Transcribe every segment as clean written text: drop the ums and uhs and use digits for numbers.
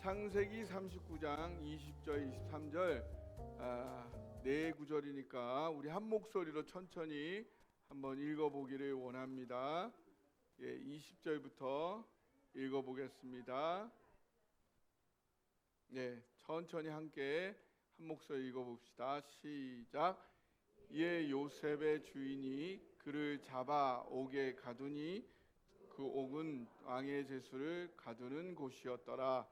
창세기 39장 20절 23절 네 구절이니까 우리 한 목소리로 천천히 한번 읽어보기를 원합니다. 20절부터 읽어보겠습니다. 천천히 함께 한 목소리 읽어봅시다. 시작. 이에 요셉의 주인이 그를 잡아 옥에 가두니 그 옥은 왕의 제수를 가두는 곳이었더라.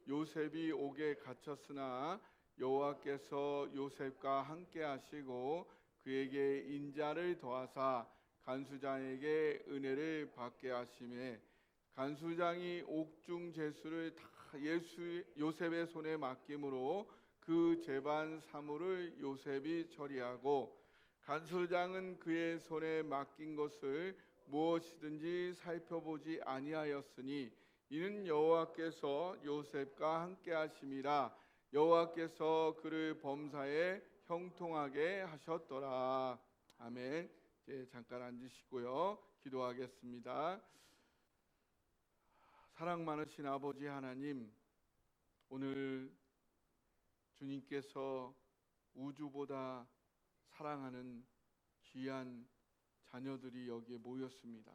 요셉이 옥에 갇혔으나 여호와께서 요셉과 함께 하시고 그에게 인자를 더하사 간수장에게 은혜를 받게 하시매 간수장이 옥중 제수를 다 요셉의 손에 맡김으로 그 재반 사물을 요셉이 처리하고 간수장은 그의 손에 맡긴 것을 무엇이든지 살펴보지 아니하였으니 이는 여호와께서 요셉과 함께 하심이라. 여호와께서 그를 범사에 형통하게 하셨더라. 아멘. 이제 잠깐 앉으시고요. 기도하겠습니다. 사랑 많으신 아버지 하나님, 오늘 주님께서 우주보다 사랑하는 귀한 자녀들이 여기에 모였습니다.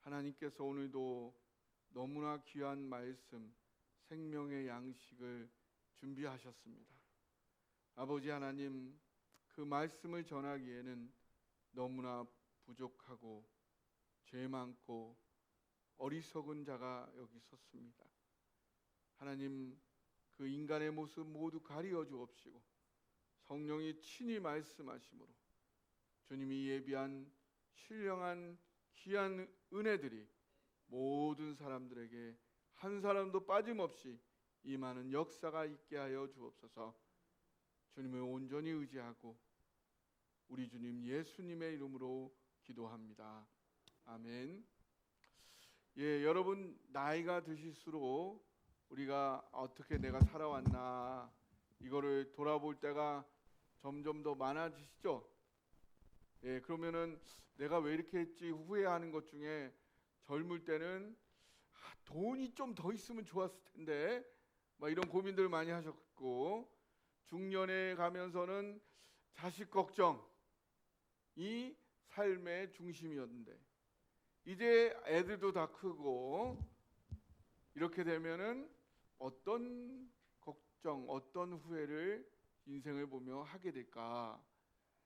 하나님께서 오늘도 너무나 귀한 말씀, 생명의 양식을 준비하셨습니다. 아버지 하나님, 그 말씀을 전하기에는 너무나 부족하고 죄 많고 어리석은 자가 여기 섰습니다. 하나님, 그 인간의 모습 모두 가리워 주옵시고 성령이 친히 말씀하심으로 주님이 예비한 신령한 귀한 은혜들이 모든 사람들에게 한 사람도 빠짐없이 임하는 역사가 있게 하여 주옵소서. 주님을 온전히 의지하고 우리 주님 예수님의 이름으로 기도합니다. 아멘. 여러분 나이가 드실수록 우리가 어떻게 내가 살아왔나 이거를 돌아볼 때가 점점 더 많아지시죠? 그러면은 내가 왜 이렇게 했지 후회하는 것 중에 젊을 때는 돈이 좀 더 있으면 좋았을 텐데 막 이런 고민들 많이 하셨고, 중년에 가면서는 자식 걱정이 삶의 중심이었는데 이제 애들도 다 크고 이렇게 되면은 어떤 걱정, 어떤 후회를 인생을 보며 하게 될까?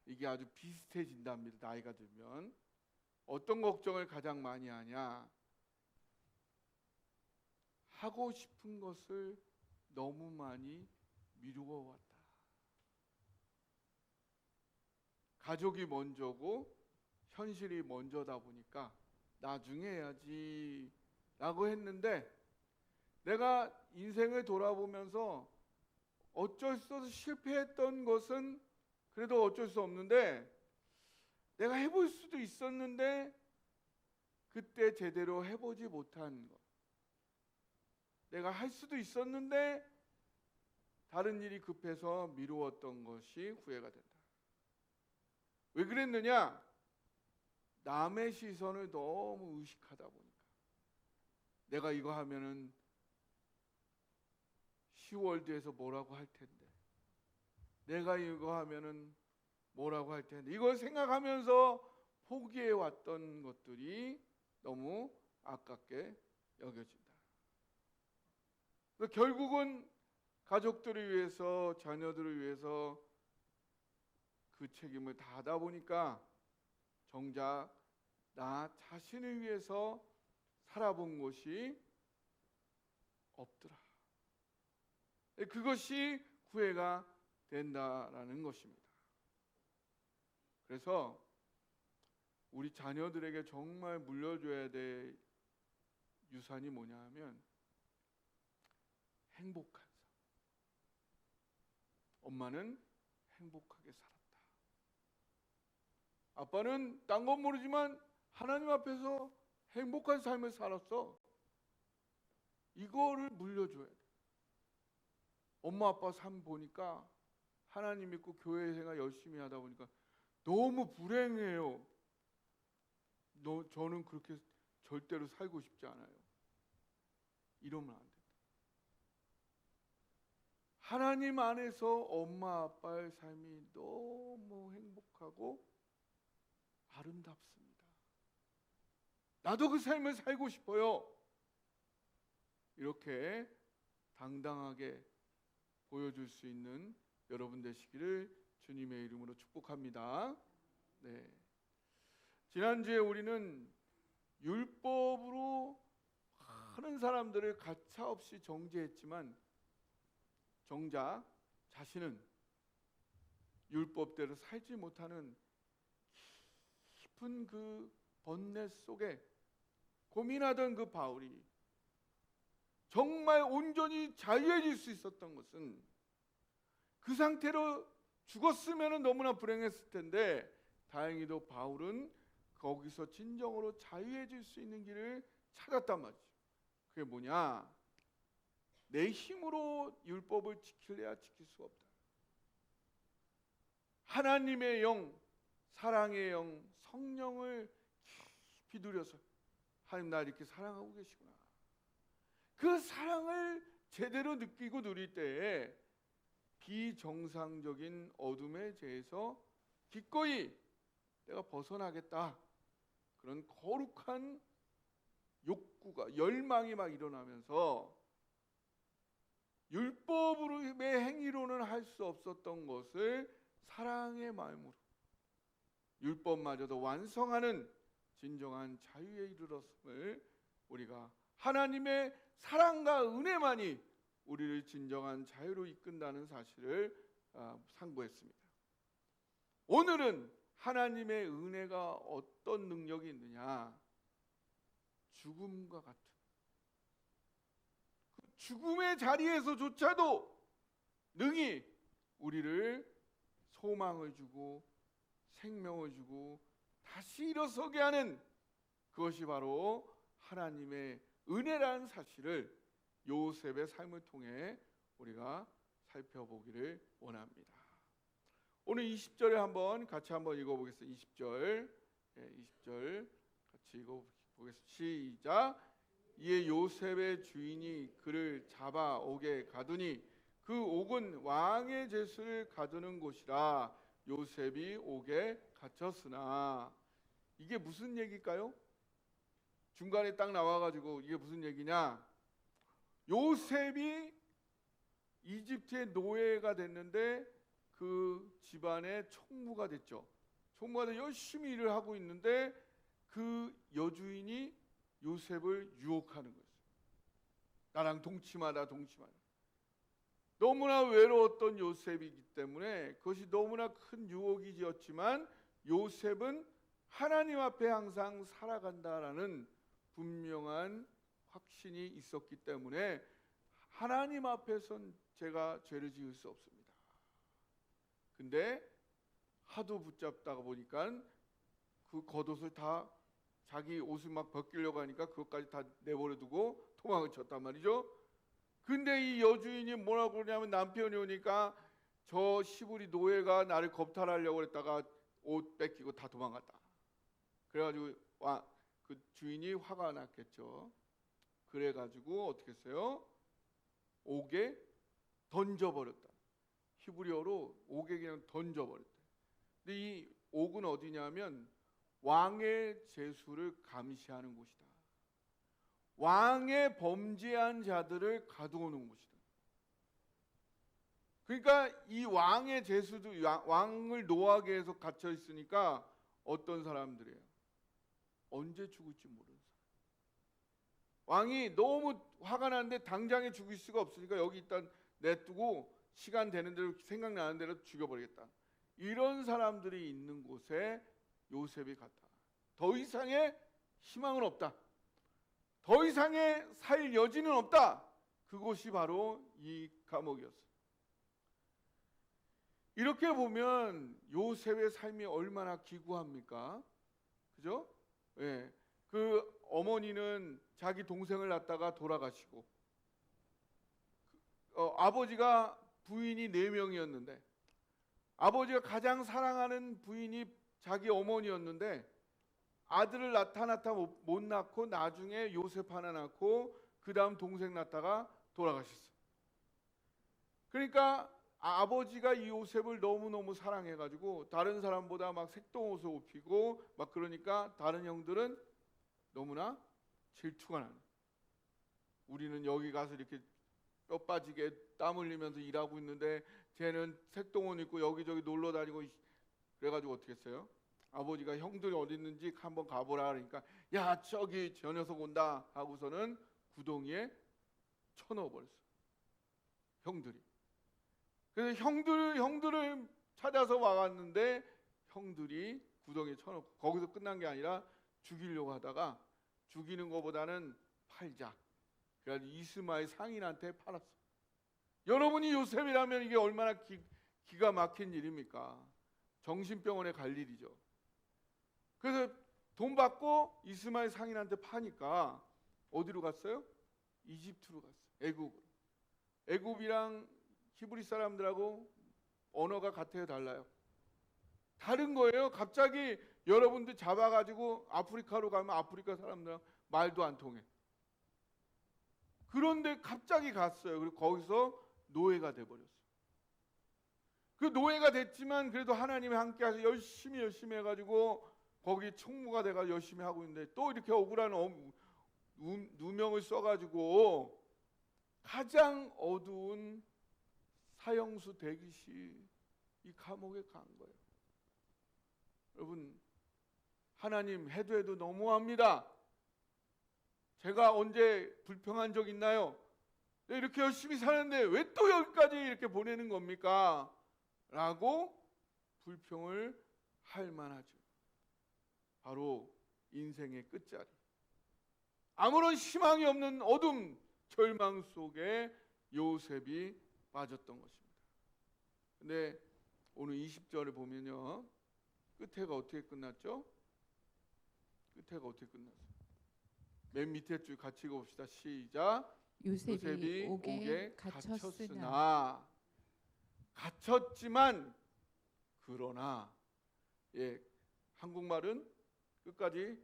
이게 아주 비슷해진답니다. 나이가 들면 어떤 걱정을 가장 많이 하냐? 하고 싶은 것을 너무 많이 미루어 왔다. 가족이 먼저고 현실이 먼저다 보니까 나중에 해야지 라고 했는데, 내가 인생을 돌아보면서 어쩔 수 없이 실패했던 것은 그래도 어쩔 수 없는데, 내가 해볼 수도 있었는데 그때 제대로 해보지 못한 것, 내가 할 수도 있었는데 다른 일이 급해서 미루었던 것이 후회가 된다. 왜 그랬느냐? 남의 시선을 너무 의식하다 보니까. 내가 이거 하면은 시월드에서 뭐라고 할 텐데, 내가 이거 하면은 뭐라고 할 텐데, 이걸 생각하면서 포기해 왔던 것들이 너무 아깝게 여겨진다. 결국은 가족들을 위해서, 자녀들을 위해서 그 책임을 다하다 보니까 정작 나 자신을 위해서 살아본 것이 없더라. 그것이 후회가 된다라는 것입니다. 그래서 우리 자녀들에게 정말 물려줘야 될 유산이 뭐냐 하면 행복한 삶. 엄마는 행복하게 살았다. 아빠는 딴 건 모르지만 하나님 앞에서 행복한 삶을 살았어. 이거를 물려줘야 돼. 엄마 아빠 삶 보니까 하나님 믿고 교회 생활 열심히 하다 보니까 너무 불행해요. 저는 그렇게 절대로 살고 싶지 않아요. 이러면 안 된다. 하나님 안에서 엄마 아빠의 삶이 너무 행복하고 아름답습니다. 나도 그 삶을 살고 싶어요. 이렇게 당당하게 보여줄 수 있는 여러분 되시기를 주님의 이름으로 축복합니다. 네. 지난주에 우리는 율법으로 많은 사람들을 가차없이 정죄했지만 정작 자신은 율법대로 살지 못하는 깊은 그 번뇌 속에 고민하던 그 바울이 정말 온전히 자유해질 수 있었던 것은 그 상태로 죽었으면 너무나 불행했을 텐데 다행히도 바울은 거기서 진정으로 자유해질 수 있는 길을 찾았단 말이죠. 그게 뭐냐? 내 힘으로 율법을 지킬래야 지킬 수가 없다. 하나님의 영, 사랑의 영, 성령을 깊이 누려서 하나님 나 이렇게 사랑하고 계시구나. 그 사랑을 제대로 느끼고 누릴 때에 비정상적인 어둠의 죄에서 기꺼이 내가 벗어나겠다. 그런 거룩한 욕구가 열망이 막 일어나면서 율법으로의 행위로는 할 수 없었던 것을 사랑의 마음으로 율법마저도 완성하는 진정한 자유에 이르렀음을 우리가 하나님의 사랑과 은혜만이 우리를 진정한 자유로 이끈다는 사실을 상고했습니다. 오늘은 하나님의 은혜가 어떤 능력이 있느냐? 죽음과 같은 그 죽음의 자리에서조차도 능히 우리를 소망을 주고 생명을 주고 다시 일어서게 하는 그것이 바로 하나님의 은혜라는 사실을 요셉의 삶을 통해 우리가 살펴보기를 원합니다. 오늘 20절에 같이 한번 읽어보겠습니다. 20절, 20절 같이 읽어보겠습니다. 시작. 이에 요셉의 주인이 그를 잡아 옥에 가두니 그 옥은 왕의 제수를 가두는 곳이라 요셉이 옥에 갇혔으나. 이게 무슨 얘기일까요? 중간에 딱 나와가지고 이게 무슨 얘기냐? 요셉이 이집트의 노예가 됐는데 그 집안의 총무가 됐죠. 총무가 돼서 열심히 일을 하고 있는데 그 여주인이 요셉을 유혹하는 거예요. 나랑 동침하다. 너무나 외로웠던 요셉이기 때문에 그것이 너무나 큰 유혹이었지만 요셉은 하나님 앞에 항상 살아간다라는 분명한 확신이 있었기 때문에 하나님 앞에선 제가 죄를 지을 수 없습니다. 근데 하도 붙잡다가 보니까 그 겉옷을 다 자기 옷을 막 벗기려고 하니까 그것까지 다 내버려 두고 도망을 쳤단 말이죠. 근데 이 여주인이 뭐라고 그러냐면 남편이 오니까 저 시부리 노예가 나를 겁탈하려고 그랬다가 옷 뺏기고 다 도망갔다. 그래가지고 그 주인이 화가 났겠죠. 그래가지고 어떻게 했어요? 옥에 던져버렸다. 히브리어로 옥에 그냥 던져버렸다. 근데 이 옥은 어디냐면 왕의 제수를 감시하는 곳이다. 왕의 범죄한 자들을 가두어놓은 곳이다. 그러니까 이 왕의 제수도 왕을 노하게 해서 갇혀 있으니까 어떤 사람들이에요? 언제 죽을지 모르는 사람. 왕이 너무 화가 나는데 당장에 죽일 수가 없으니까 여기 일단 냅두고 시간 되는 대로 생각나는 대로 죽여버리겠다. 이런 사람들이 있는 곳에 요셉이 갔다. 더 이상의 희망은 없다. 더 이상의 살 여지는 없다. 그곳이 바로 이 감옥이었어요. 이렇게 보면 요셉의 삶이 얼마나 기구합니까? 그죠? 예. 그 어머니는 자기 동생을 낳다가 돌아가시고 아버지가 부인이 4명이었는데 아버지가 가장 사랑하는 부인이 자기 어머니였는데 아들을 낳다 못 낳고 나중에 요셉 하나 낳고 그 다음 동생 낳다가 돌아가셨어요. 그러니까 아버지가 이 요셉을 너무너무 사랑해가지고 다른 사람보다 막 색동옷을 입히고 막 그러니까 다른 형들은 너무나 질투가 나는. 우리는 여기 가서 이렇게 뼈 빠지게 땀 흘리면서 일하고 있는데 쟤는 색동옷 입고 여기저기 놀러 다니고. 그래가지고 어떻게 했어요? 아버지가 형들이 어디 있는지 한번 가보라 그러니까 야 저기 저 녀석 온다 하고서는 구덩이에 쳐넣어 버렸어. 형들이. 그래서 형들을 찾아서 와갔는데 형들이 구덩이에 쳐넣고 거기서 끝난 게 아니라 죽이려고 하다가 죽이는 것보다는 팔자. 그래서 이스마엘 상인한테 팔았어. 여러분이 요셉이라면 이게 얼마나 기가 막힌 일입니까? 정신병원에 갈 일이죠. 그래서 돈 받고 이스마엘 상인한테 파니까 어디로 갔어요? 이집트로 갔어요. 애굽으로. 애굽이랑 히브리 사람들하고 언어가 같아요, 달라요? 다른 거예요. 갑자기 여러분들 잡아가지고 아프리카로 가면 아프리카 사람들랑 말도 안 통해. 그런데 갑자기 갔어요. 그리고 거기서 노예가 돼버렸어요. 그 노예가 됐지만 그래도 하나님이 함께해서 열심히 해가지고 거기 총무가 돼가지고 열심히 하고 있는데 또 이렇게 억울한 누명을 써가지고 가장 어두운 사형수 대기실 이 감옥에 간 거예요. 여러분, 하나님 해도 너무합니다. 제가 언제 불평한 적 있나요? 이렇게 열심히 사는데 왜 또 여기까지 이렇게 보내는 겁니까? 라고 불평을 할 만하죠. 바로 인생의 끝자리. 아무런 희망이 없는 어둠, 절망 속에 요셉이 빠졌던 것입니다. 근데 오늘 20절을 보면요. 끝에가 어떻게 끝났죠? 끝에가 어떻게 끝났어요? 맨 밑에 줄 같이 읽어봅시다. 시작. 요셉이 옥에 갇혔으나 갇혔지만 그러나 예, 한국말은 끝까지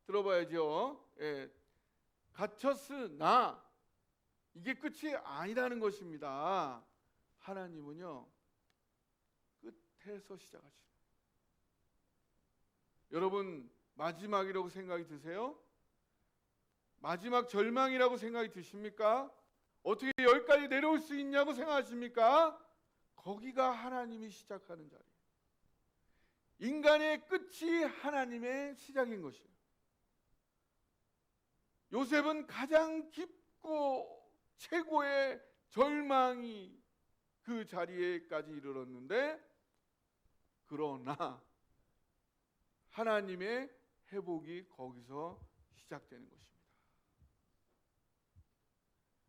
들어봐야죠. 예, 갇혔으나 이게 끝이 아니라는 것입니다. 하나님은요 끝에서 시작하시는. 여러분 마지막이라고 생각이 드세요? 마지막 절망이라고 생각이 드십니까? 어떻게 여기까지 내려올 수 있냐고 생각하십니까? 거기가 하나님이 시작하는 자리. 인간의 끝이 하나님의 시작인 것이에요. 요셉은 가장 깊고 최고의 절망이 그 자리에까지 이르렀는데 그러나 하나님의 회복이 거기서 시작되는 것입니다.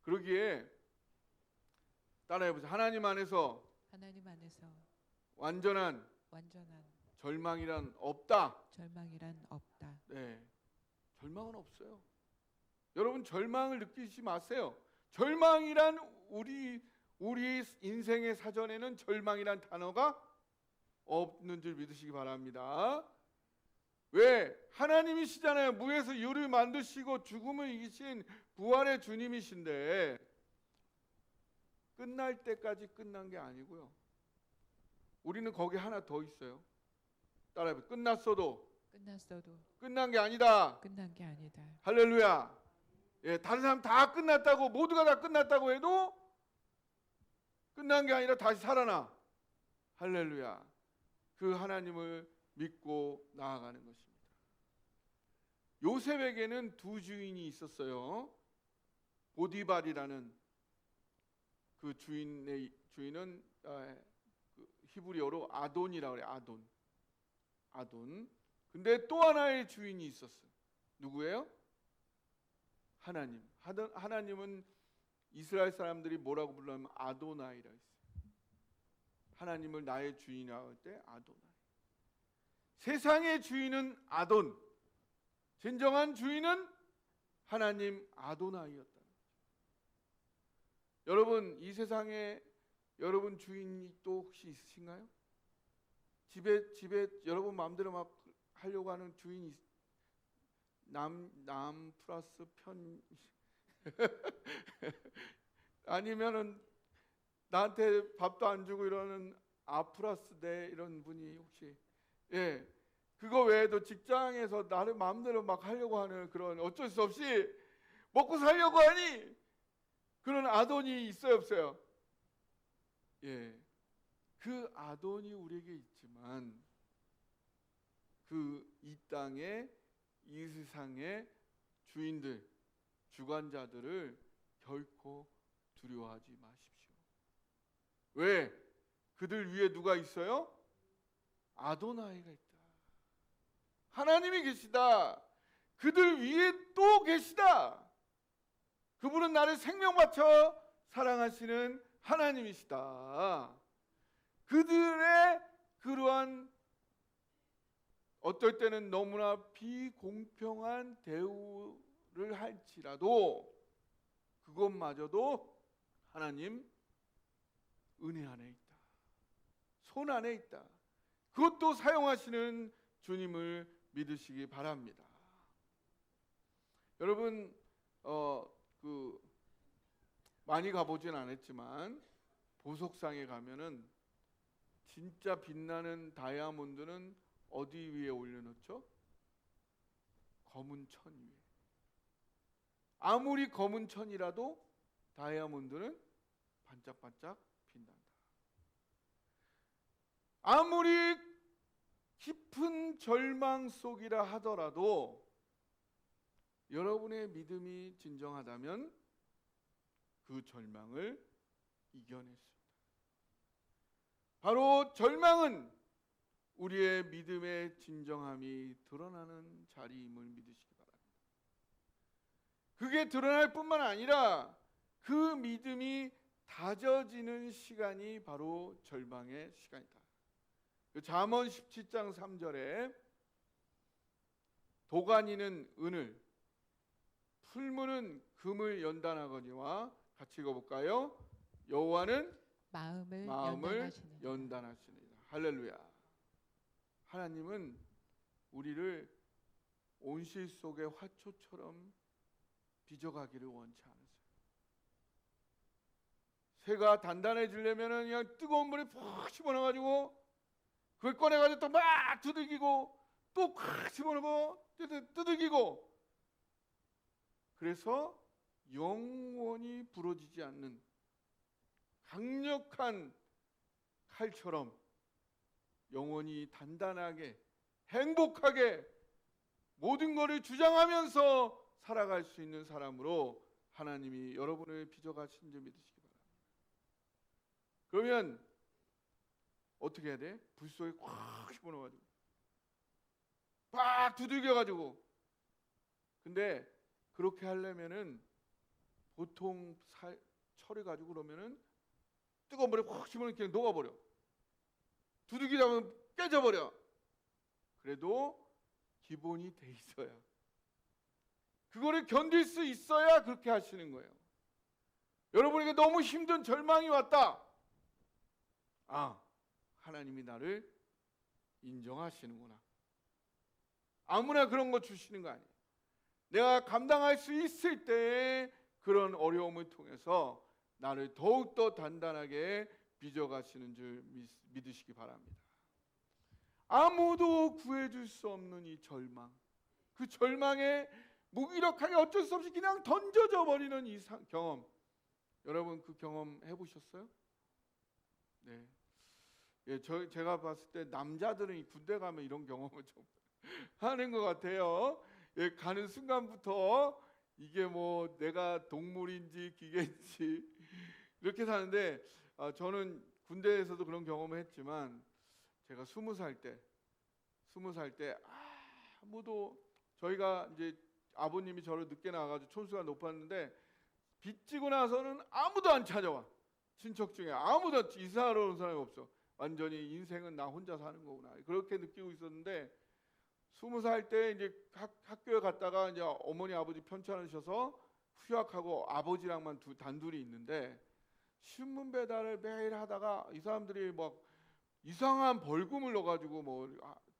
그러기에 따라해보세요. 하나님 안에서 완전한 절망이란 없다. 네, 절망은 없어요. 여러분 절망을 느끼지 마세요. 절망이란 우리 인생의 사전에는 절망이란 단어가 없는 줄 믿으시기 바랍니다. 왜? 하나님이시잖아요. 무에서 유를 만드시고 죽음을 이기신 부활의 주님이신데 끝날 때까지 끝난 게 아니고요. 우리는 거기 하나 더 있어요. 따라해보세요. 끝났어도 끝난 게 아니다. 할렐루야. 예, 다른 사람 다 끝났다고 모두가 다 끝났다고 해도 끝난 게 아니라 다시 살아나. 할렐루야. 그 하나님을 믿고 나아가는 것입니다. 요셉에게는 두 주인이 있었어요. 보디발이라는 그 주인은 그 히브리어로 아돈이라고 그래요. 아돈. 근데 또 하나의 주인이 있었어요. 누구예요? 하나님. 하나님은 이스라엘 사람들이 뭐라고 불러면 아도나이라 했어요. 하나님을 나의 주인이라고 할 때 아도나이. 세상의 주인은 아돈. 진정한 주인은 하나님 아도나이였다. 여러분 이 세상에 여러분 주인이 또 혹시 있으신가요? 집에 여러분 마음대로 막 하려고 하는 주인이 남 플러스 편 아니면은 나한테 밥도 안 주고 이러는 아프라스데 이런 분이 혹시 그거 외에도 직장에서 나를 마음대로 막 하려고 하는 그런 어쩔 수 없이 먹고 살려고 하니 그런 아돈이 있어요, 없어요? 그 아돈이 우리에게 있지만 그 이 땅의 이 세상의 주인들, 주관자들을 결코 두려워하지 마십시오. 왜? 그들 위에 누가 있어요? 아도나이가 있다. 하나님이 계시다. 그들 위에 또 계시다. 그분은 나를 생명 바쳐 사랑하시는 하나님이시다. 그들의 그러한 어떨 때는 너무나 비공평한 대우를 할지라도 그것마저도 하나님 은혜 안에 있다. 손 안에 있다. 그것도 사용하시는 주님을 믿으시기 바랍니다. 여러분 많이 가보진 않았지만 보석상에 가면은 진짜 빛나는 다이아몬드는 어디 위에 올려놓죠? 검은 천 위에. 아무리 검은 천이라도 다이아몬드는 반짝반짝 빛난다. 아무리 깊은 절망 속이라 하더라도 여러분의 믿음이 진정하다면 그 절망을 이겨낼 수 있다. 바로 절망은 우리의 믿음의 진정함이 드러나는 자리임을 믿으시기 바랍니다. 그게 드러날 뿐만 아니라 그 믿음이 다져지는 시간이 바로 절망의 시간이다. 잠언 17장 3절에 도가니는 은을, 풀무는 금을 연단하거니와 같이 읽어볼까요? 여호와는 마음을 연단하시느니라. 할렐루야. 하나님은 우리를 온실 속의 화초처럼 빚어가기를 원치 않으세요. 새가 단단해지려면 그냥 뜨거운 물에 푹 집어넣어가지고 그걸 꺼내가지고 또 막 두들기고 또 팍 집어넣고 두들기고, 그래서 영원히 부러지지 않는 강력한 칼처럼 영원히 단단하게 행복하게 모든 것을 주장하면서 살아갈 수 있는 사람으로 하나님이 여러분을 빚어가신 줄 믿으시기 바랍니다. 그러면 어떻게 해야 돼? 불 속에 꽉 집어넣어가지고 팍 두들겨가지고. 근데 그렇게 하려면은 보통 철을 가지고 그러면은 뜨거운 물에 팍 집어넣으면 그냥 녹아버려. 두들기자면 깨져버려. 그래도 기본이 돼 있어야, 그거를 견딜 수 있어야 그렇게 하시는 거예요. 여러분에게 너무 힘든 절망이 왔다. 하나님이 나를 인정하시는구나. 아무나 그런 거 주시는 거 아니에요. 내가 감당할 수 있을 때에 그런 어려움을 통해서 나를 더욱더 단단하게 빚어가시는 줄 믿으시기 바랍니다. 아무도 구해줄 수 없는 이 절망, 그 절망에 무기력하게 어쩔 수 없이 그냥 던져져 버리는 이 경험, 여러분 그 경험 해보셨어요? 네. 제가 봤을 때 남자들은 군대 가면 이런 경험을 좀 하는 것 같아요. 가는 순간부터 이게 뭐 내가 동물인지 기계인지 이렇게 사는데, 저는 군대에서도 그런 경험을 했지만 제가 20살 때 아무도, 저희가 이제 아버님이 저를 늦게 나와가지고 촌수가 높았는데 빚지고 나서는 아무도 안 찾아와. 친척 중에 아무도 이사하러 온 사람이 없어. 완전히 인생은 나 혼자 사는 거구나, 그렇게 느끼고 있었는데 20살 때 이제 학교에 갔다가 이제 어머니 아버지 편찮으셔서 휴학하고 아버지랑만 단둘이 있는데 신문 배달을 매일 하다가 이 사람들이 막 이상한 벌금을 넣어가지고 뭐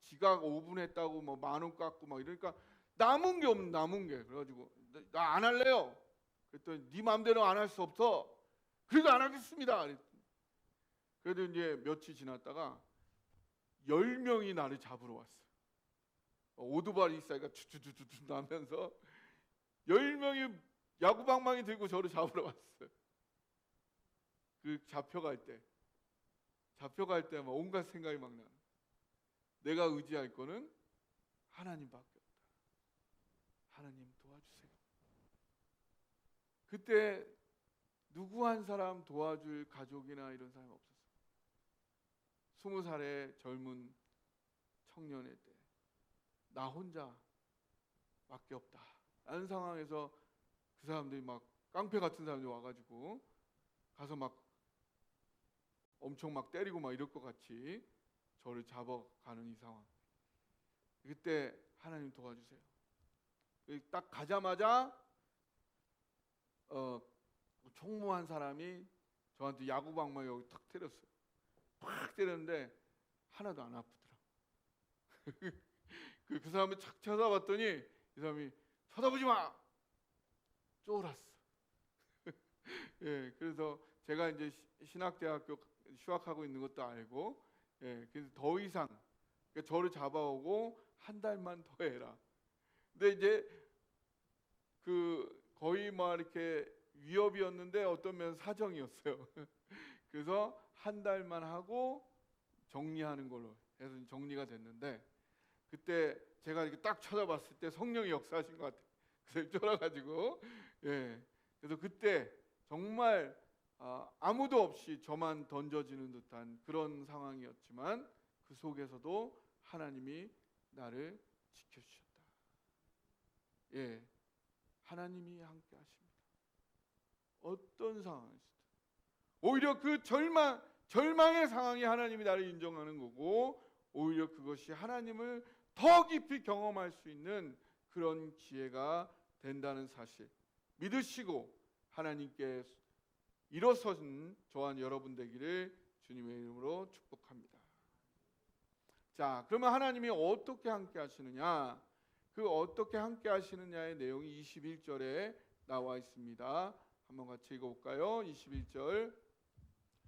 지각 5분 했다고 뭐 10,000원 깎고 막 이러니까 남은 게 없는, 그래가지고 나 안 할래요. 그랬더니 네 마음대로 안 할 수 없어. 그래도 안 하겠습니다. 그래도 이제 며칠 지났다가 10명이 나를 잡으러 왔어요. 오토바이 있으니까 주주주주 나면서 10명이 야구방망이 들고 저를 잡으러 왔어요. 그 잡혀갈 때 막 온갖 생각이 막 나는. 내가 의지할 거는 하나님밖에 없다. 하나님 도와주세요. 그때 누구 한 사람 도와줄 가족이나 이런 사람이 없었어요. 20살의 젊은 청년의 때 나 혼자밖에 없다 라는 상황에서 그 사람들이 막 깡패 같은 사람들이 와가지고 가서 막 엄청 막 때리고 막 이럴 것 같이 저를 잡아가는 이 상황. 그때 하나님 도와주세요. 딱 가자마자 총무한 사람이 저한테 야구방망이 여기 탁 때렸어요. 팍 때렸는데 하나도 안 아프더라. 그 사람을 착 쳐다봤더니 이 사람이 쳐다보지 마! 쫄았어. 예, 그래서 제가 이제 신학대학교 휴학하고 있는 것도 알고, 예, 그래서 더 이상 그러니까 저를 잡아오고 한 달만 더 해라. 근데 이제 그 거의 막 이렇게 위협이었는데 어떤 면은 사정이었어요. 그래서 한 달만 하고 정리하는 걸로 해서 정리가 됐는데, 그때 제가 이렇게 딱 쳐다봤을 때 성령이 역사하신 것 같아요. 그래서 쫄아가지고, 예, 그래서 그때 정말 아무도 없이 저만 던져지는 듯한 그런 상황이었지만 그 속에서도 하나님이 나를 지켜주셨다. 예, 하나님이 함께 하십니다. 어떤 상황이든 오히려 그 절망의 상황이 하나님이 나를 인정하는 거고, 오히려 그것이 하나님을 더 깊이 경험할 수 있는 그런 기회가 된다는 사실 믿으시고 하나님께 일어서는 저와 여러분 되기를 주님의 이름으로 축복합니다. 자, 그러면 하나님이 어떻게 함께 하시느냐? 그 어떻게 함께 하시느냐의 내용이 21절에 나와 있습니다. 한번 같이 읽어볼까요? 21절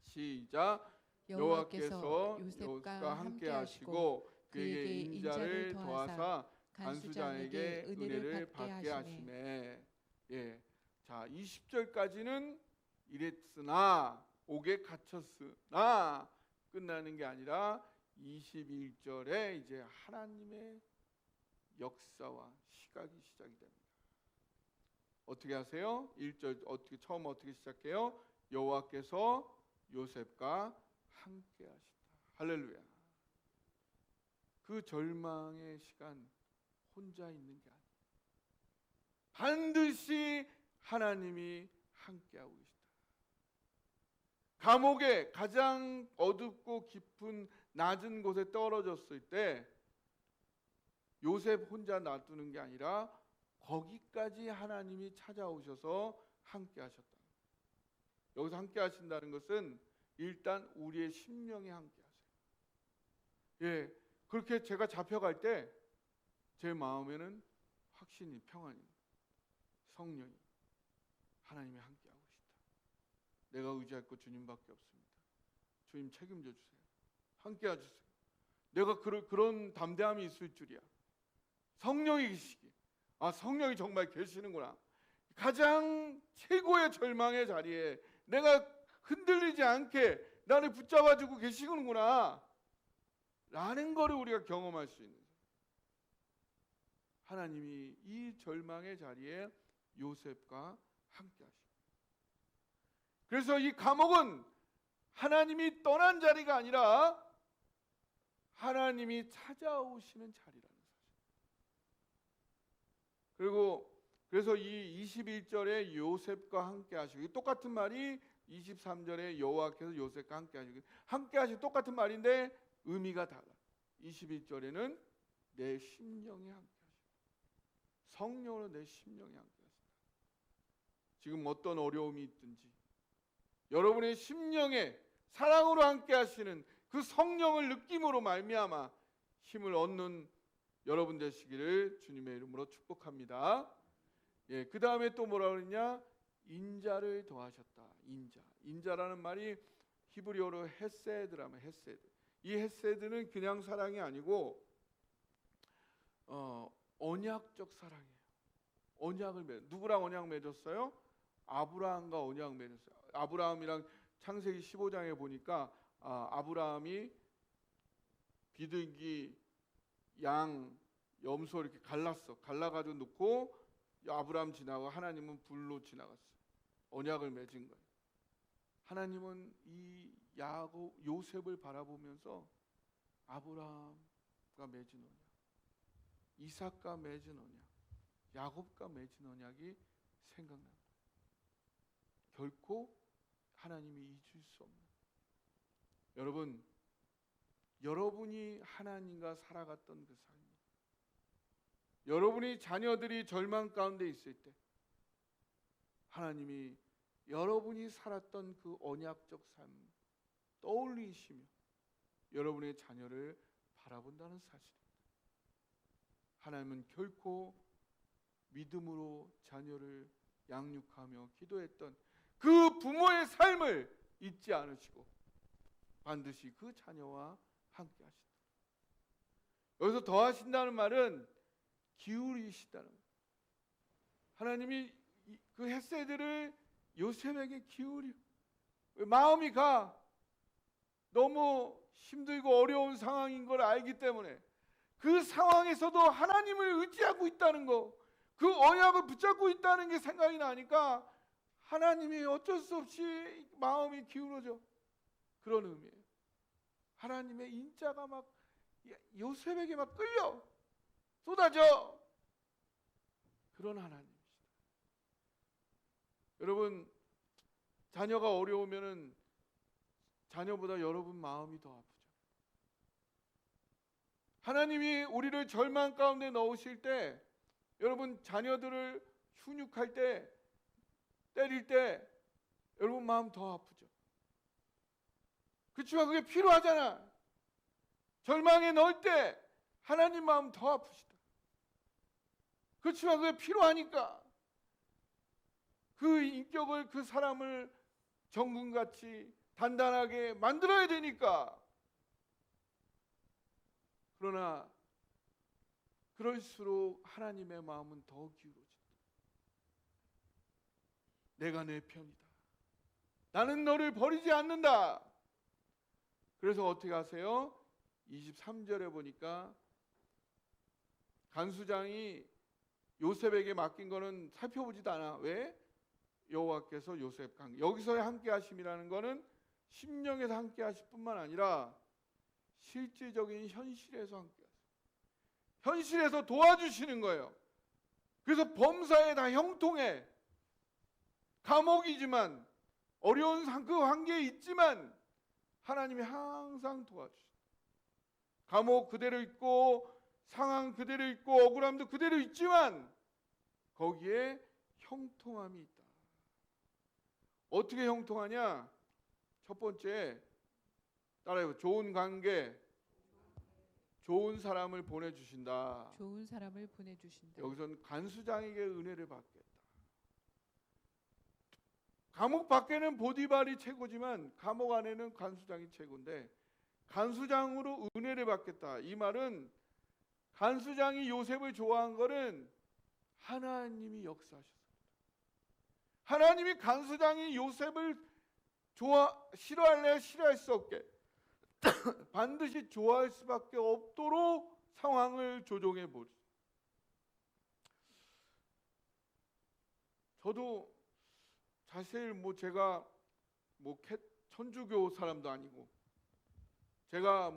시작. 여호와께서 요셉과 함께 하시고 그에게 인자를 더하사 간수장에게 은혜를 받게 하시매. 예, 자 20절까지는 이랬으나 옥에 갇혔으나 끝나는 게 아니라 21절에 이제 하나님의 역사와 시각이 시작이 됩니다. 어떻게 하세요? 1절 처음 어떻게 시작해요? 여호와께서 요셉과 함께 하시다. 할렐루야. 그 절망의 시간 혼자 있는 게 아니에요. 반드시 하나님이 함께하고 계시다. 감옥에 가장 어둡고 깊은 낮은 곳에 떨어졌을 때 요셉 혼자 놔두는 게 아니라 거기까지 하나님이 찾아오셔서 함께 하셨다. 여기서 함께 하신다는 것은 일단 우리의 심령에 함께 하세요. 예, 그렇게 제가 잡혀갈 때 제 마음에는 확신이 평안이, 성령이 하나님이 함께하고 계시다. 내가 의지할 것 주님밖에 없습니다. 주님 책임져 주세요. 함께해 주세요. 내가 그런 담대함이 있을 줄이야. 성령이 계시기. 성령이 정말 계시는구나. 가장 최고의 절망의 자리에 내가 흔들리지 않게 나를 붙잡아주고 계시는구나 라는 것을 우리가 경험할 수 있는, 하나님이 이 절망의 자리에 요셉과 함께 하십니다. 그래서 이 감옥은 하나님이 떠난 자리가 아니라 하나님이 찾아오시는 자리라는 사실. 그래서 이 21절에 요셉과 함께 하시고, 똑같은 말이 23절에 여호와께서 요셉과 함께 하시고, 함께 하시고 똑같은 말인데 의미가 달라. 21절에는 내 심령에 함께 하시고, 성령으로 내 심령에 함께 하신다. 지금 어떤 어려움이 있든지 여러분의 심령에 사랑으로 함께 하시는 그 성령을 느낌으로 말미암아 힘을 얻는 여러분 되시기를 주님의 이름으로 축복합니다. 예, 그 다음에 또 뭐라 그러냐? 인자를 더하셨다. 인자라는 말이 히브리어로 헤세드라면 헤세드. 이 헤세드는 그냥 사랑이 아니고 언약적 사랑이에요. 누구랑 언약 맺었어요? 아브라함과 언약 맺었어요. 아브라함이랑 창세기 15장에 보니까 아브라함이 비둘기, 양, 염소 이렇게 갈라가지고 놓고 아브라함 지나고 하나님은 불로 지나갔어요. 언약을 맺은 거예요. 하나님은 이 요셉을 바라보면서 아브라함과 맺은 언약, 이삭과 맺은 언약, 야곱과 맺은 언약이 생각납니다. 결코 하나님이 잊을 수 없는. 여러분이 하나님과 살아갔던 그 삶, 여러분이 자녀들이 절망 가운데 있을 때 하나님이 여러분이 살았던 그 언약적 삶 떠올리시며 여러분의 자녀를 바라본다는 사실입니다. 하나님은 결코 믿음으로 자녀를 양육하며 기도했던 그 부모의 삶을 잊지 않으시고 반드시 그 자녀와 함께 하신다. 여기서 더하신다는 말은 기울이시다는 거예요. 하나님이 그 헤세드를 요셉에게 기울여 마음이 너무 힘들고 어려운 상황인 걸 알기 때문에 그 상황에서도 하나님을 의지하고 있다는 거, 그 언약을 붙잡고 있다는 게 생각이 나니까 하나님이 어쩔 수 없이 마음이 기울어져. 그런 의미예요. 하나님의 인자가 요셉에게 끌려 쏟아져. 그런 하나님이시다. 여러분, 자녀가 어려우면은 자녀보다 여러분 마음이 더 아프죠. 하나님이 우리를 절망 가운데 넣으실 때, 여러분 자녀들을 훈육할 때, 때릴 때 여러분 마음 더 아프죠. 그렇지만 그게 필요하잖아. 절망에 넣을 때 하나님 마음 더 아프시다. 그렇지만 그게 필요하니까 그 인격을, 그 사람을 정금같이 단단하게 만들어야 되니까. 그러나 그럴수록 하나님의 마음은 더 기울어진다. 내가 내 편이다. 나는 너를 버리지 않는다. 그래서 어떻게 하세요? 23절에 보니까 간수장이 요셉에게 맡긴 거는 살펴보지도 않아. 왜? 여호와께서 요셉과 여기서의 함께 하심이라는 거는 심령에서 함께 하실 뿐만 아니라 실질적인 현실에서 함께 하세요. 현실에서 도와주시는 거예요. 그래서 범사에 다 형통해. 감옥이지만 어려운 그 관계에 있지만 하나님이 항상 도와주시다. 감옥 그대로 있고 상황 그대로 있고 억울함도 그대로 있지만 거기에 형통함이 있다. 어떻게 형통하냐? 첫 번째, 따라해요. 좋은 관계, 좋은 사람을 보내주신다. 좋은 사람을 보내주신다. 여기서는 간수장에게 은혜를 받겠다. 감옥 밖에는 보디발이 최고지만 감옥 안에는 간수장이 최고인데 간수장으로 은혜를 받겠다. 이 말은 간수장이 요셉을 좋아한 거는 하나님이 역사하셨습니다. 하나님이 간수장이 요셉을 싫어할래 싫어할 수 없게 반드시 좋아할 수밖에 없도록 상황을 조종해 보리. 저도 사실 제가 천주교 사람도 아니고 제가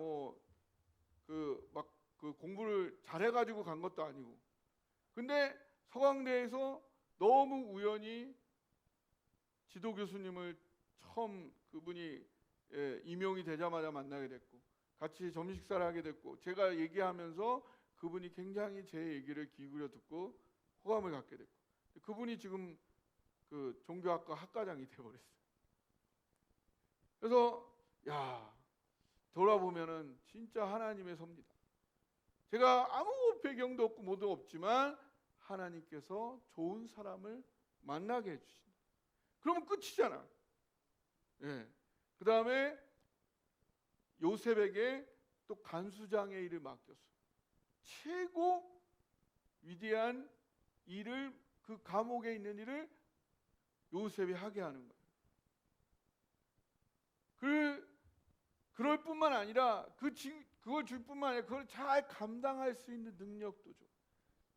그 공부를 잘해가지고 간 것도 아니고 근데 서강대에서 너무 우연히 지도 교수님을 처음 그분이 임용이 되자마자 만나게 됐고 같이 점심 식사를 하게 됐고 제가 얘기하면서 그분이 굉장히 제 얘기를 기울여 듣고 호감을 갖게 됐고 그분이 지금 그 종교학과 학과장이 되어버렸어요. 그래서 돌아보면은 진짜 하나님의 섭니다. 제가 아무 배경도 없고 뭐도 없지만 하나님께서 좋은 사람을 만나게 해주신다. 그러면 끝이잖아. 그 그 다음에 요셉에게 또 간수장의 일을 맡겼어요. 최고 위대한 일을, 그 감옥에 있는 일을 요셉이 하게 하는 거예요. 그럴 뿐만 아니라 그걸 줄 뿐만 아니라 그걸 잘 감당할 수 있는 능력도 줘.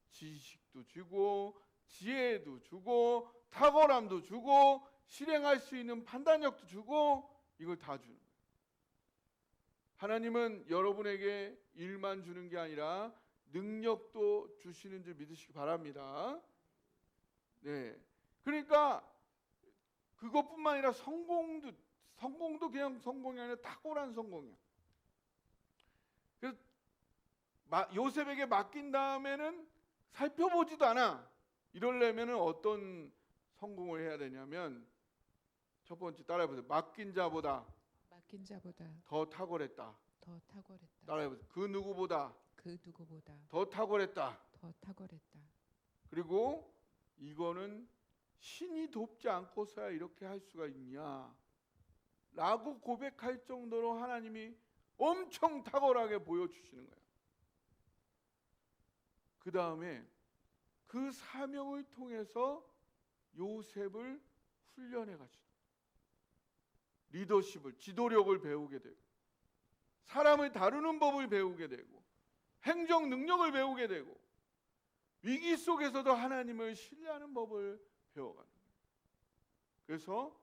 지식도 주고 지혜도 주고 탁월함도 주고 실행할 수 있는 판단력도 주고 이걸 다 주는 거예요. 하나님은 여러분에게 일만 주는 게 아니라 능력도 주시는 줄 믿으시기 바랍니다. 네. 그러니까 그것뿐만 아니라 성공도 그냥 성공이 아니라 탁월한 성공이야. 그래서 요셉에게 맡긴 다음에는 살펴보지도 않아. 이러려면 어떤 성공을 해야 되냐면 첫 번째 따라해보세요. 맡긴 자보다 더 탁월했다. 따라해보세요. 그 누구보다 더 탁월했다. 그리고 이거는 신이 돕지 않고서야 이렇게 할 수가 있냐 라고 고백할 정도로 하나님이 엄청 탁월하게 보여주시는 거예요. 그 다음에 그 사명을 통해서 요셉을 훈련해 가지고 리더십을, 지도력을 배우게 되고 사람을 다루는 법을 배우게 되고 행정 능력을 배우게 되고 위기 속에서도 하나님을 신뢰하는 법을 배워가는 거예요. 그래서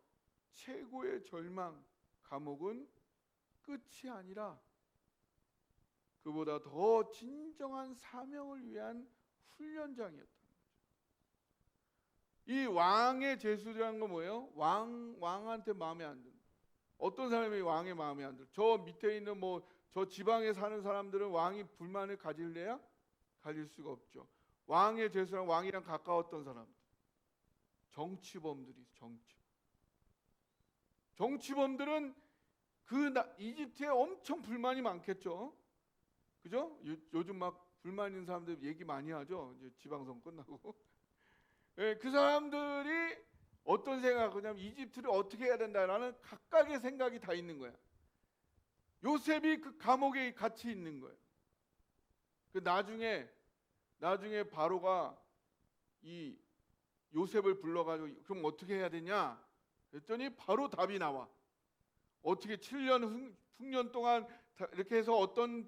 최고의 절망, 감옥은 끝이 아니라 그보다 더 진정한 사명을 위한 훈련장이었다는 거죠. 이 왕의 제수라는 건 뭐예요? 왕한테 마음에 안 드는. 어떤 사람이 왕의 마음에 안 들어? 저 밑에 있는 저 지방에 사는 사람들은 왕이 불만을 가질래야? 가질 수가 없죠. 왕의 제수랑 왕이랑 가까웠던 사람들, 정치범들이 정치범들은 이집트에 엄청 불만이 많겠죠. 그죠? 요즘 막 불만 있는 사람들 얘기 많이 하죠. 이제 지방선 끝나고. 예, 그 사람들이 어떤 생각하냐면 이집트를 어떻게 해야 된다라는 각각의 생각이 다 있는 거야. 요셉이 그 감옥에 같이 있는 거예요. 그 나중에 바로가 이 요셉을 불러가지고 그럼 어떻게 해야 되냐? 그랬더니 바로 답이 나와. 어떻게 7년 흉년 동안 이렇게 해서 어떤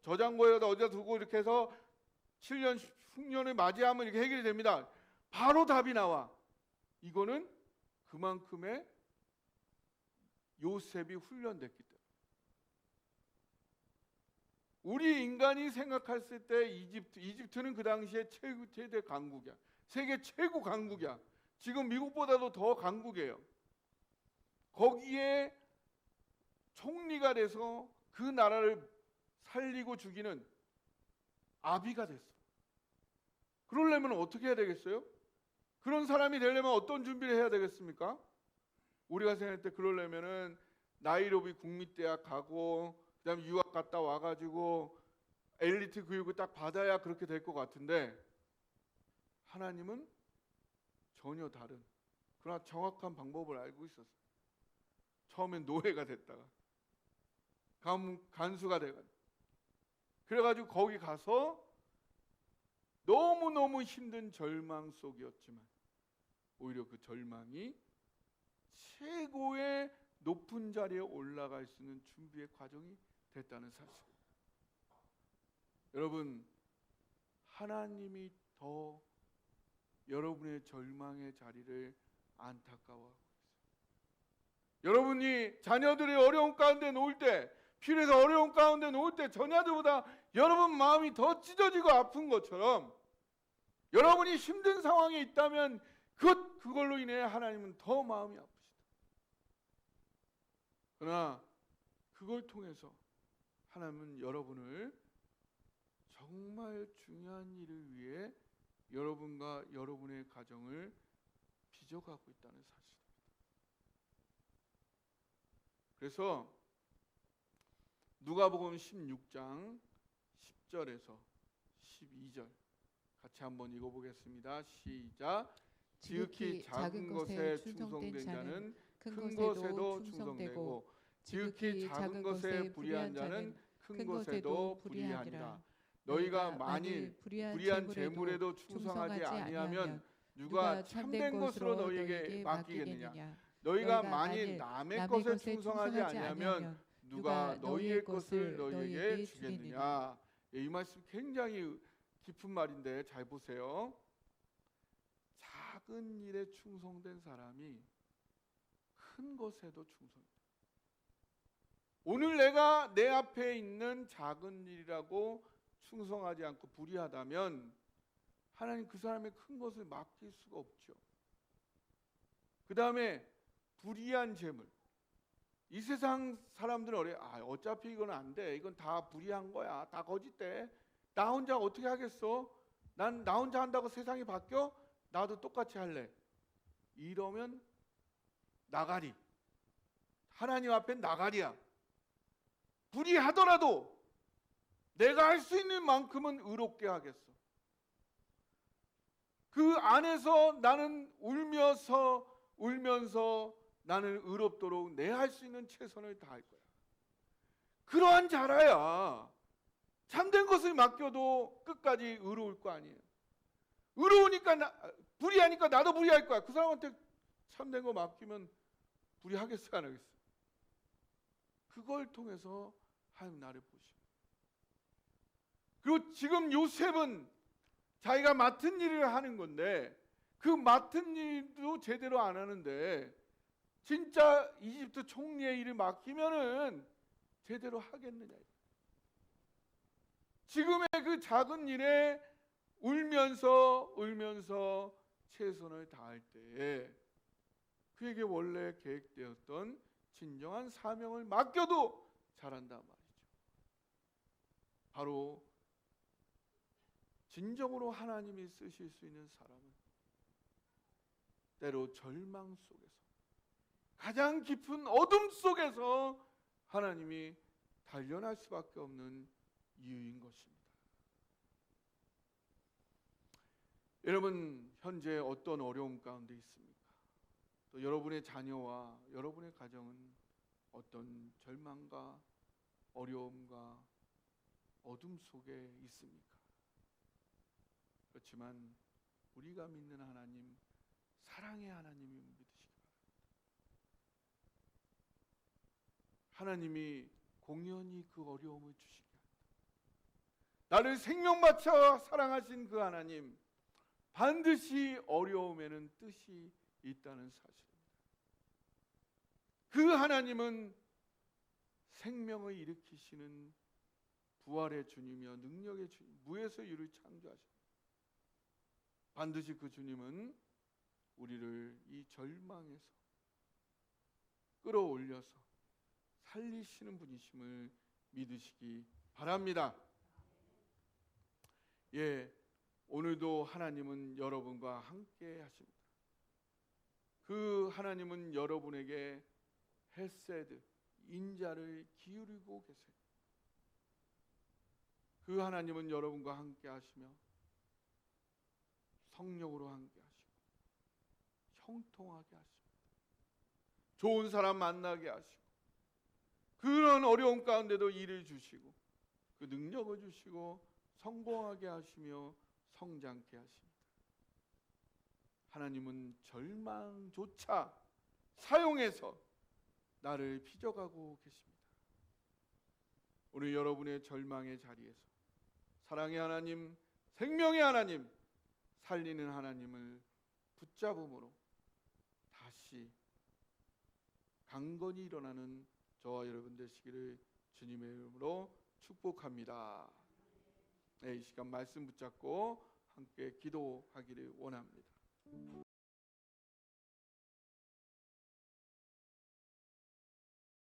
저장고에다 어디다 두고 이렇게 해서 7년 흉년을 맞이하면 이렇게 해결이 됩니다. 바로 답이 나와. 이거는 그만큼의 요셉이 훈련됐기 때문에. 우리 인간이 생각했을 때 이집트는 그 당시에 최대 강국이야. 세계 최고 강국이야. 지금 미국보다도 더 강국이에요. 거기에 총리가 돼서 그 나라를 살리고 죽이는 아비가 됐어. 그러려면 어떻게 해야 되겠어요? 그런 사람이 되려면 어떤 준비를 해야 되겠습니까? 우리가 생각할 때 그러려면은 나이로비 국립대학 가고 그다음에 유학 갔다 와가지고 엘리트 교육을 딱 받아야 그렇게 될 것 같은데 하나님은 전혀 다른 그러나 정확한 방법을 알고 있었어요. 처음엔 노예가 됐다가 간수가 돼가지고 그래가지고 거기 가서 너무너무 힘든 절망 속이었지만 오히려 그 절망이 최고의 높은 자리에 올라갈 수 있는 준비의 과정이 됐다는 사실. 여러분, 하나님이 더 여러분의 절망의 자리를 안타까워하고 있어요. 여러분이 자녀들이 어려운 가운데 놓을 때, 필요해서 어려운 가운데 놓을 때 자녀들보다 여러분 마음이 더 찢어지고 아픈 것처럼 여러분이 힘든 상황에 있다면 그걸로 인해 하나님은 더 마음이 아프시다. 그러나 그걸 통해서 하나님은 여러분을 정말 중요한 일을 위해 여러분과 여러분의 가정을 빚어가고 있다는 사실입니다. 그래서 누가복음 16장 10절에서 12절 같이 한번 읽어보겠습니다. 시작. 지극히 작은 것에 충성된 자는 큰 것에도 충성되고 지극히 작은 것에 불의한 자는 큰 것에도 불의하니라. 너희가 만일 불의한 재물에도 충성하지 아니하면 누가 참된 것으로 너희에게 맡기겠느냐. 너희가 만일 남의 것에 충성하지 아니하면 누가 너희의 것을 너희에게 주겠느냐. 이 말씀 굉장히 깊은 말인데 잘 보세요. 작은 일에 충성된 사람이 큰 것에도 충성해요. 오늘 내가 내 앞에 있는 작은 일이라고 충성하지 않고 불의하다면 하나님 그 사람의 큰 것을 맡길 수가 없죠. 그 다음에 불의한 재물. 이 세상 사람들은 어차피 이건 안 돼. 이건 다 불의한 거야. 다 거짓돼. 나 혼자 어떻게 하겠어? 나 혼자 한다고 세상이 바뀌어? 나도 똑같이 할래. 이러면 나가리. 하나님 앞엔 나가리야. 불의하더라도 내가 할 수 있는 만큼은 의롭게 하겠어. 그 안에서 나는 울면서 나는 의롭도록 내 할 수 있는 최선을 다할 거야. 그러한 자라야 참된 것을 맡겨도 끝까지 의로울 거 아니에요. 불의하니까 나도 불의할 거야. 그 사람한테 참된 거 맡기면 불의하겠어 안 하겠어? 그걸 통해서 하나님 나를 보시고. 그리고 지금 요셉은 자기가 맡은 일을 하는 건데 그 맡은 일도 제대로 안 하는데 진짜 이집트 총리의 일을 맡기면은 제대로 하겠느냐. 지금의 그 작은 일에 울면서 최선을 다할 때에 그에게 원래 계획되었던 진정한 사명을 맡겨도 잘한단 말이죠. 바로 진정으로 하나님이 쓰실 수 있는 사람은 때로 절망 속에서 가장 깊은 어둠 속에서 하나님이 단련할 수밖에 없는 이유인 것입니다. 여러분 현재 어떤 어려움 가운데 있습니까? 또 여러분의 자녀와 여러분의 가정은 어떤 절망과 어려움과 어둠 속에 있습니까? 그렇지만 우리가 믿는 하나님, 사랑의 하나님이 믿으시기 바랍니다. 하나님이 공연히 그 어려움을 주시게 합니다. 나를 생명 바쳐 사랑하신 그 하나님, 반드시 어려움에는 뜻이 있다는 사실입니다. 그 하나님은 생명을 일으키시는 부활의 주님이여 능력의 주님, 무에서 유를 창조하십니다. 반드시 그 주님은 우리를 이 절망에서 끌어올려서 살리시는 분이심을 믿으시기 바랍니다. 오늘도 하나님은 여러분과 함께 하십니다. 그 하나님은 여러분에게 헤세드, 인자를 기울이고 계세요. 그 하나님은 여러분과 함께 하시며 성령으로 함께 하시고 형통하게 하십니다. 좋은 사람 만나게 하시고 그런 어려움 가운데도 일을 주시고 그 능력을 주시고 성공하게 하시며 성장케 하십니다. 하나님은 절망조차 사용해서 나를 빚어가고 계십니다. 오늘 여러분의 절망의 자리에서 사랑의 하나님, 생명의 하나님, 살리는 하나님을 붙잡음으로 다시 강건히 일어나는 저와 여러분 되시기를 주님의 이름으로 축복합니다. 이 시간 말씀 붙잡고 함께 기도하기를 원합니다.